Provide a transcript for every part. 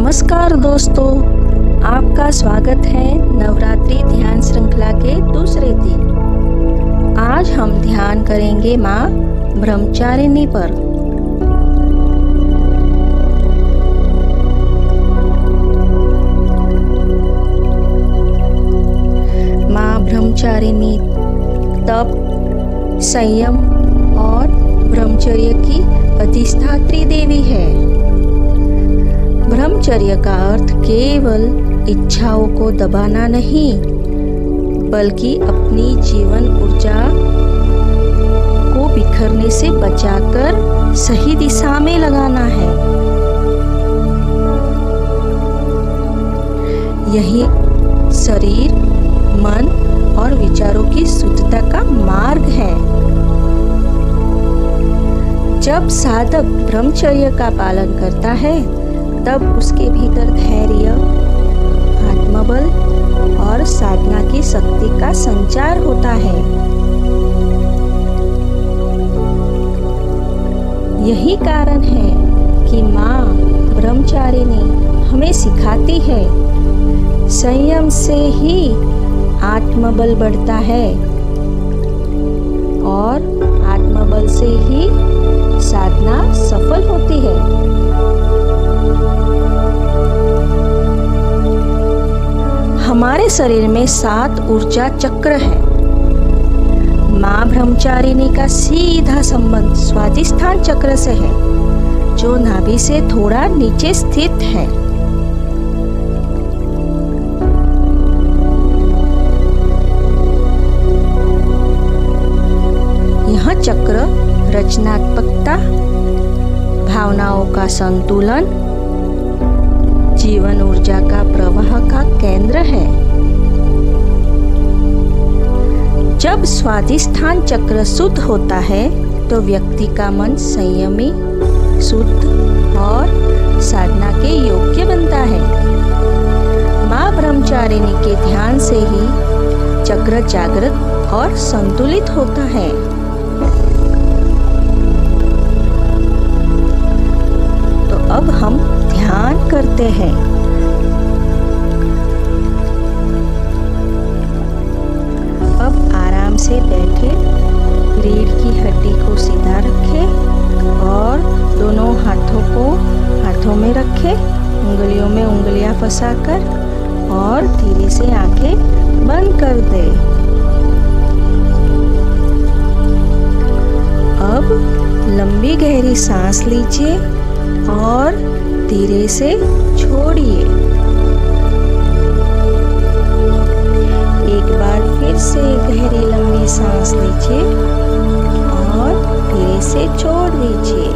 नमस्कार दोस्तों, आपका स्वागत है नवरात्रि ध्यान श्रृंखला के दूसरे दिन। आज हम ध्यान करेंगे माँ ब्रह्मचारिणी पर। माँ ब्रह्मचारिणी तप, संयम और ब्रह्मचर्य की अधिष्ठात्री देवी है। ब्रह्मचर्य का अर्थ केवल इच्छाओं को दबाना नहीं, बल्कि अपनी जीवन ऊर्जा को बिखरने से बचाकर सही दिशा में लगाना है। यही शरीर, मन और विचारों की शुद्धता का मार्ग है। जब साधक ब्रह्मचर्य का पालन करता है, तब उसके भीतर धैर्य, आत्मबल और साधना की शक्ति का संचार होता है। यही कारण है कि माँ ब्रह्मचारिणी हमें सिखाती है, संयम से ही आत्मबल बढ़ता है और आत्मबल से ही साधना सफल होती है। हमारे शरीर में 7 ऊर्जा चक्र है। माँ ब्रह्मचारिणी का सीधा संबंध स्वादिष्ठान चक्र से है, जो नाभि से थोड़ा नीचे स्थित है। यह चक्र रचनात्मकता, भावनाओं का संतुलन, जीवन ऊर्जा का प्रवाह का केंद्र है। जब स्वादिष्ठान चक्र शुद्ध होता है, तो व्यक्ति का मन संयमी, शुद्ध और साधना के योग्य बनता है। माँ ब्रह्मचारिणी के ध्यान से ही चक्र जागृत और संतुलित होता है। तो अब हम ध्यान करते हैं। अब आराम से बैठे, रीढ़ की हड्डी को सीधा रखें और दोनों हाथों को हाथों में रखें, उंगलियों में उंगलियां फंसाकर, और धीरे से आंखें बंद कर दें। अब लंबी गहरी सांस लीजिए और धीरे से छोड़िए। एक बार फिर से गहरी लंबी सांस लीजिए और धीरे से छोड़ दीजिए।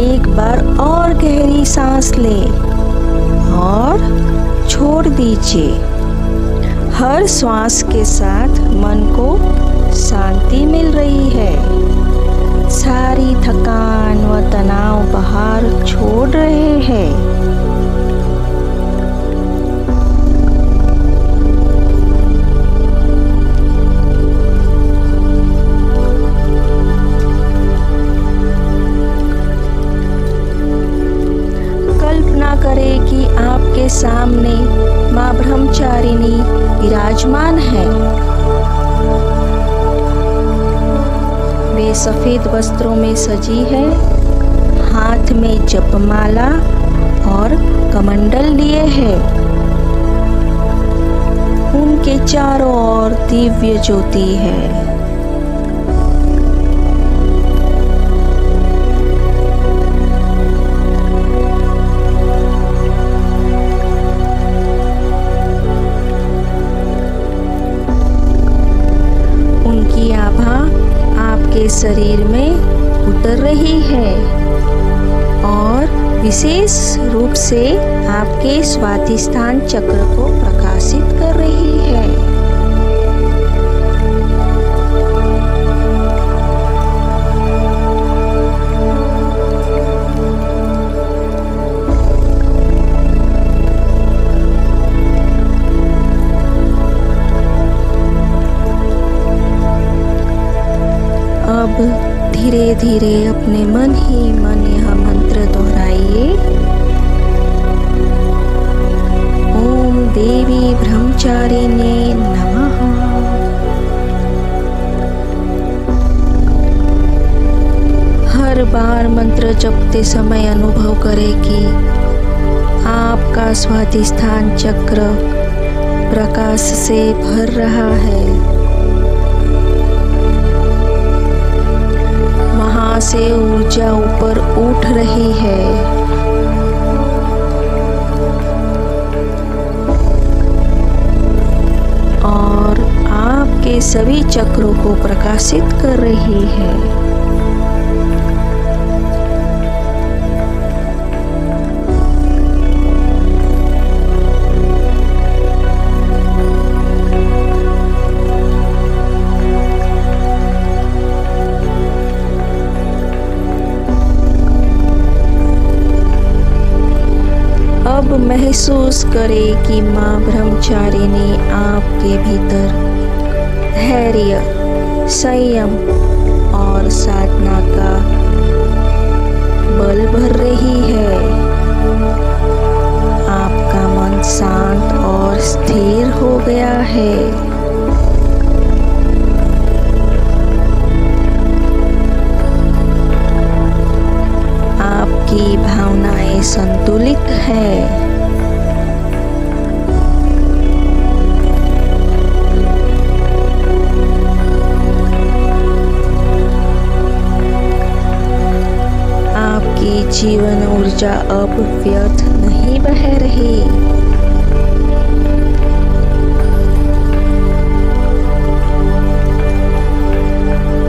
एक बार और गहरी सांस लें और छोड़ दीजिए। हर श्वास के साथ मन को शांति मिल रही है। सारी थकान व तनाव बाहर छोड़ रहे हैं। कल्पना करें कि आपके सामने माँ ब्रह्मचारिणी विराजमान है। वे सफेद वस्त्रों में सजी है, हाथ में जपमाला और कमंडल लिए है। उनके चारों ओर दिव्य ज्योति है। उनकी आभा आपके शरीर में उतर रही है और विशेष रूप से आपके स्वादिष्ठान चक्र को प्रकाशित कर रही है। अब धीरे धीरे अपने मन ही मन यह मंत्र दोहराइए। ओम देवी ब्रह्मचारिणे नमः। हर बार मंत्र जपते समय अनुभव करें कि आपका स्वाधिष्ठान चक्र प्रकाश से भर रहा है। वहां से ऊर्जा ऊपर उठ रही है। और आपके सभी चक्रों को प्रकाशित कर रही है। अब महसूस करें कि माँ ब्रह्मचारिणी आपके भीतर धैर्य, संयम और साधना का बल भर रही है। आपका मन शांत और स्थिर हो गया है। आपकी भावनाएं संतुलित है। आपकी जीवन ऊर्जा अब व्यर्थ नहीं बह रही।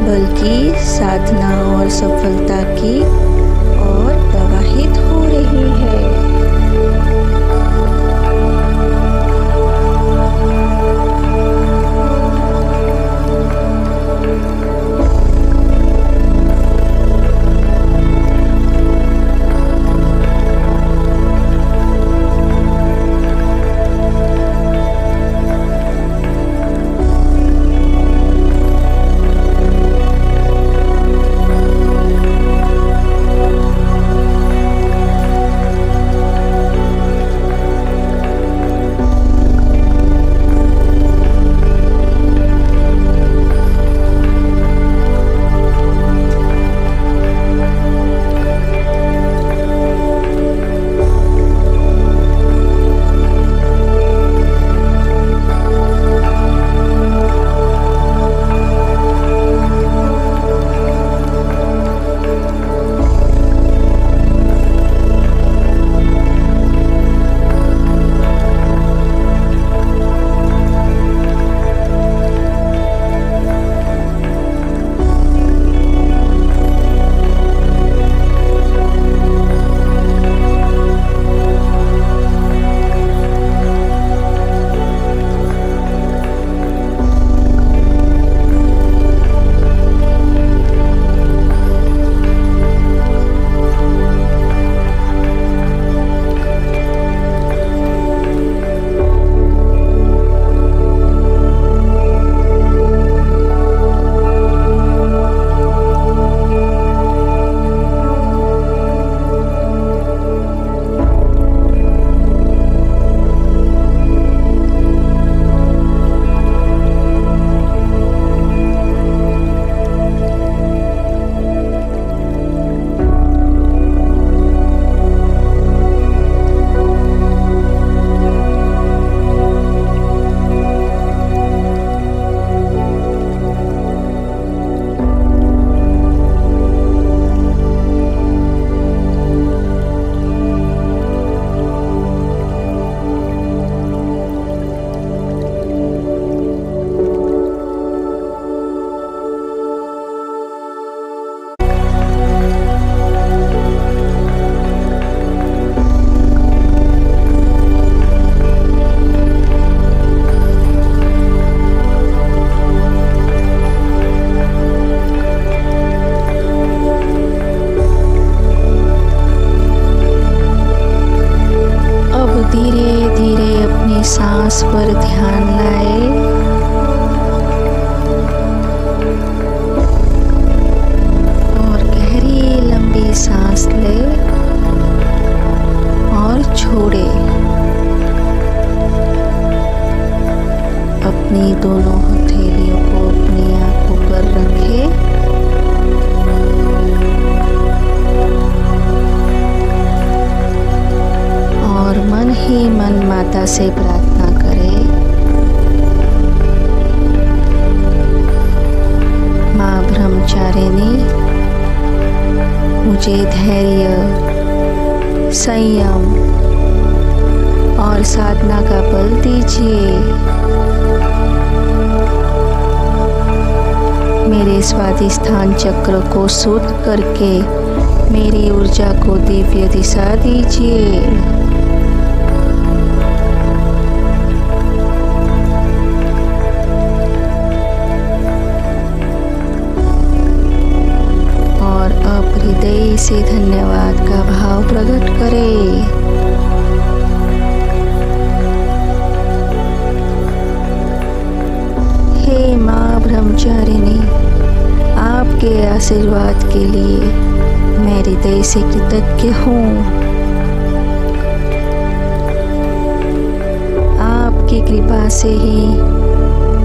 बल्कि साधना और सफलता की और प्रवाहित हो रही है। सांस पर ध्यान लाए और श्रद्धा से प्रार्थना करें। माँ ब्रह्मचारिणी मुझे धैर्य, संयम और साधना का बल दीजिए। मेरे स्वाधिष्ठान चक्र को शुद्ध करके मेरी ऊर्जा को दिव्य दिशा दीजिए। और अब हृदय से धन्यवाद का भाव प्रकट करें। हे माँ ब्रह्मचारिणी, आपके आशीर्वाद के लिए मैं हृदय से कृतज्ञ हूँ। आपकी कृपा से ही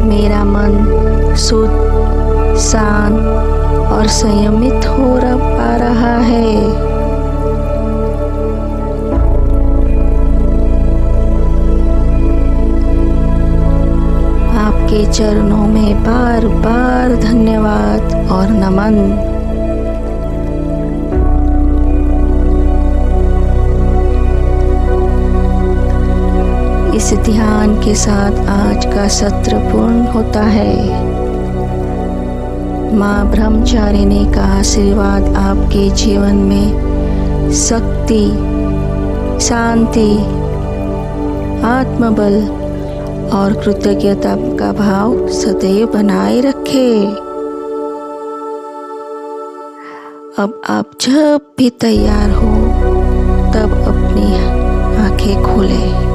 मेरा मन शुद्ध, शांत और संयमित हो पा रहा है। आपके चरणों में बार बार धन्यवाद और नमन। इस ध्यान के साथ आज का सत्र पूर्ण होता है। माँ ब्रह्मचारिणी का आशीर्वाद आपके जीवन में शक्ति, शांति, आत्मबल और कृतज्ञता का भाव सदैव बनाए रखे। अब आप जब भी तैयार हो तब अपनी आंखें खोलें।